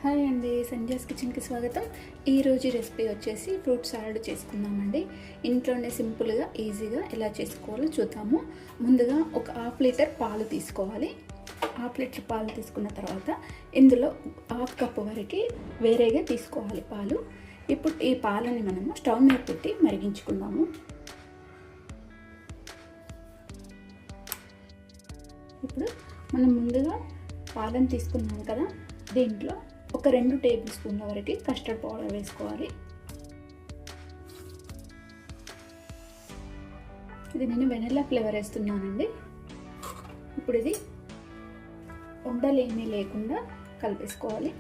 Hi అండి, సంజయ్స్ కిచెన్కి స్వాగతం. ఈరోజు రెసిపీ వచ్చేసి ఫ్రూట్ సలాడ్ చేసుకుందామండి. ఇంట్లోనే సింపుల్గా ఈజీగా ఎలా చేసుకోవాలో చూద్దాము. ముందుగా ఒక హాఫ్ లీటర్ పాలు తీసుకోవాలి. హాఫ్ లీటర్ పాలు తీసుకున్న తర్వాత ఇందులో హాఫ్ కప్పు వరకు వేరేగా తీసుకోవాలి పాలు. ఇప్పుడు ఈ పాలని మనము స్టవ్ మీద పెట్టి మరిగించుకుందాము. ఇప్పుడు మనం ముందుగా పాలను తీసుకున్నాం కదా, దీంట్లో ఒక 2 టేబుల్ స్పూన్ల వరకు కస్టర్డ్ పౌడర్ వేసుకోవాలి. ఇది నేను వెనిలా ఫ్లేవర్ వేస్తున్నానండి. ఇప్పుడు ఇది ఉండలేమీ లేకుండా కలిపేసుకోవాలి.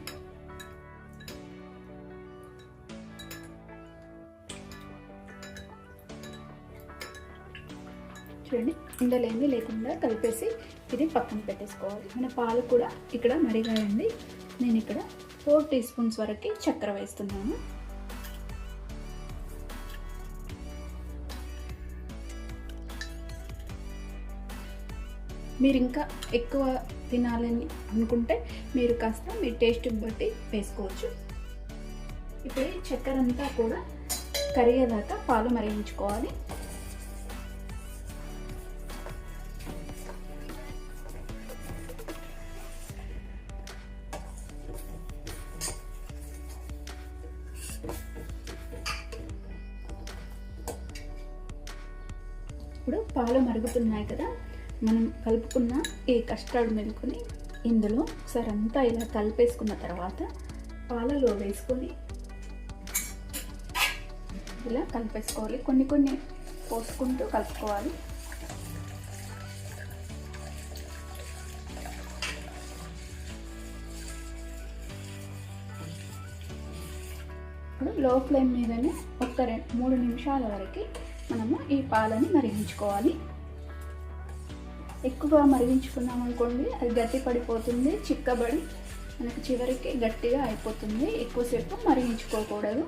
చూడండి, ఉండలేమీ లేకుండా కలిపేసి ఇది పక్కన పెట్టేసుకోవాలి. మన పాలు కూడా ఇక్కడ మరిగాయండి. నేను ఇక్కడ 4 టీ స్పూన్స్ వరకు చక్కెర వేస్తున్నాను. మీరు ఇంకా ఎక్కువ తినాలని అనుకుంటే మీరు కాస్త మీ టేస్ట్ని బట్టి వేసుకోవచ్చు. ఇప్పుడు చక్కెర అంతా కూడా కరిగేదాకా పాలు మరిగించుకోవాలి. ఇప్పుడు పాలు మరుగుతున్నాయి కదా, మనం కలుపుకున్న ఈ కస్టర్డ్ మిల్క్ని ఇందులో ఒకసారి అంతా ఇలా కలిపేసుకున్న తర్వాత పాలలో వేసుకొని ఇలా కలిపేసుకోవాలి. కొన్ని కొన్ని పోసుకుంటూ కలుపుకోవాలి. ఇప్పుడు లో ఫ్లేమ్ మీదనే ఒక 3 నిమిషాల వరకు మనము ఈ పాలని మరిగించుకోవాలి. ఎక్కువ మరిగించుకున్నాం అనుకోండి, అది గట్టి పడిపోతుంది, చిక్కబడి మనకి చివరికి గట్టిగా అయిపోతుంది. ఎక్కువసేపు మరిగించుకోకూడదు.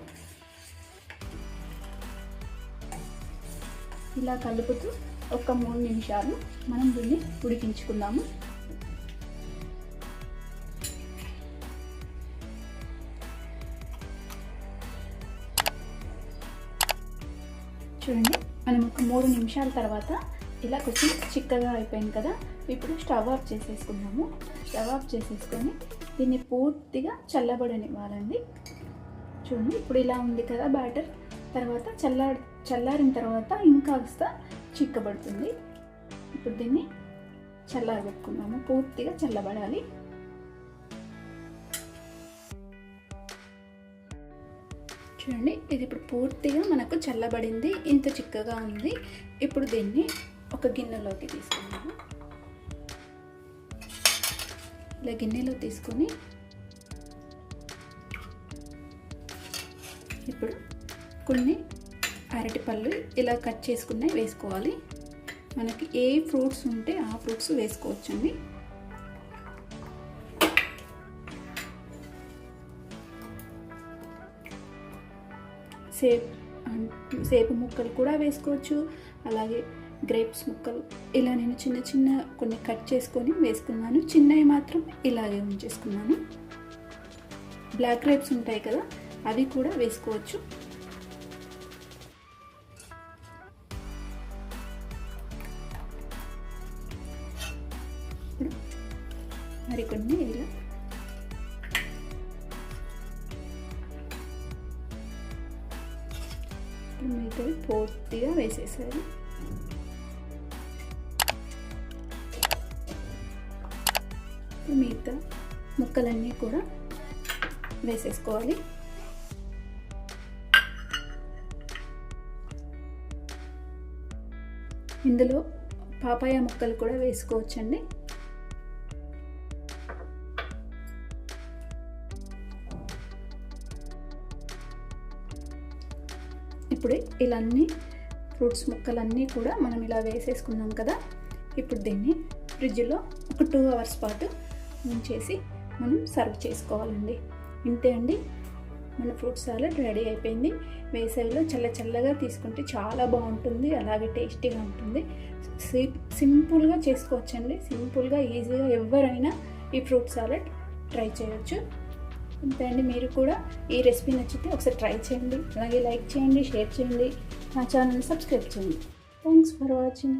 ఇలా కలుపుతూ ఒక 3 నిమిషాలు మనం దీన్ని ఉడికించుకుందాము. చూడండి, మనం ఒక 3 నిమిషాల తర్వాత ఇలా కొంచెం చిక్కగా అయిపోయింది కదా. ఇప్పుడు స్టవ్ ఆఫ్ చేసేసుకున్నాము. స్టవ్ ఆఫ్ చేసేసుకొని దీన్ని పూర్తిగా చల్లబడనివ్వాలండి. చూడండి, ఇప్పుడు ఇలా ఉంది కదా బ్యాటర్. తర్వాత చల్లారిన తర్వాత ఇంకాస్త చిక్కబడుతుంది. ఇప్పుడు దీన్ని చల్లారబెట్టుకున్నాము. పూర్తిగా చల్లబడాలి. చూడండి, ఇది ఇప్పుడు పూర్తిగా మనకు చల్లబడింది. ఇంత చిక్కగా ఉంది. ఇప్పుడు దీన్ని ఒక గిన్నెలోకి తీసుకున్నాము. ఇలా గిన్నెలో తీసుకొని ఇప్పుడు కొన్ని అరటిపళ్ళు ఇలా కట్ చేసుకుని వేసుకోవాలి. మనకి ఏ ఫ్రూట్స్ ఉంటే ఆ ఫ్రూట్స్ వేసుకోవచ్చండి. సేపు ముక్కలు కూడా వేసుకోవచ్చు, అలాగే గ్రేప్స్ ముక్కలు. ఇలా నేను చిన్న చిన్న కొన్ని కట్ చేసుకొని వేసుకున్నాను. చిన్నవి మాత్రం ఇలాగే ఉంచేసుకున్నాను. బ్లాక్ గ్రేప్స్ ఉంటాయి కదా, అవి కూడా వేసుకోవచ్చు. మరికొన్ని ఇలా మిగతా పూర్తిగా వేసేసారు. మిగతా ముక్కలన్నీ కూడా వేసేసుకోవాలి. ఇందులో పాపాయ ముక్కలు కూడా వేసుకోవచ్చండి. ఇప్పుడు ఇలా అన్ని ఫ్రూట్స్ ముక్కలన్నీ కూడా మనం ఇలా వేసేసుకున్నాం కదా. ఇప్పుడు దీన్ని ఫ్రిడ్జ్లో ఒక 2 అవర్స్ పాటు ఉంచేసి మనం సర్వ్ చేసుకోవాలండి. ఇంతే అండి, మన ఫ్రూట్ సాలడ్ రెడీ అయిపోయింది. వేసవిలో చల్లగా తీసుకుంటే చాలా బాగుంటుంది, అలాగే టేస్టీగా ఉంటుంది. సింపుల్గా చేసుకోవచ్చండి. సింపుల్గా ఈజీగా ఎవరైనా ఈ ఫ్రూట్ సాలడ్ ట్రై చేయొచ్చు. అంతే అండి. మీరు కూడా ఈ రెసిపీ నచ్చితే ఒకసారి ట్రై చేయండి. అలాగే లైక్ చేయండి, షేర్ చేయండి, నా ఛానల్ని సబ్స్క్రైబ్ చేయండి. Thanks for watching.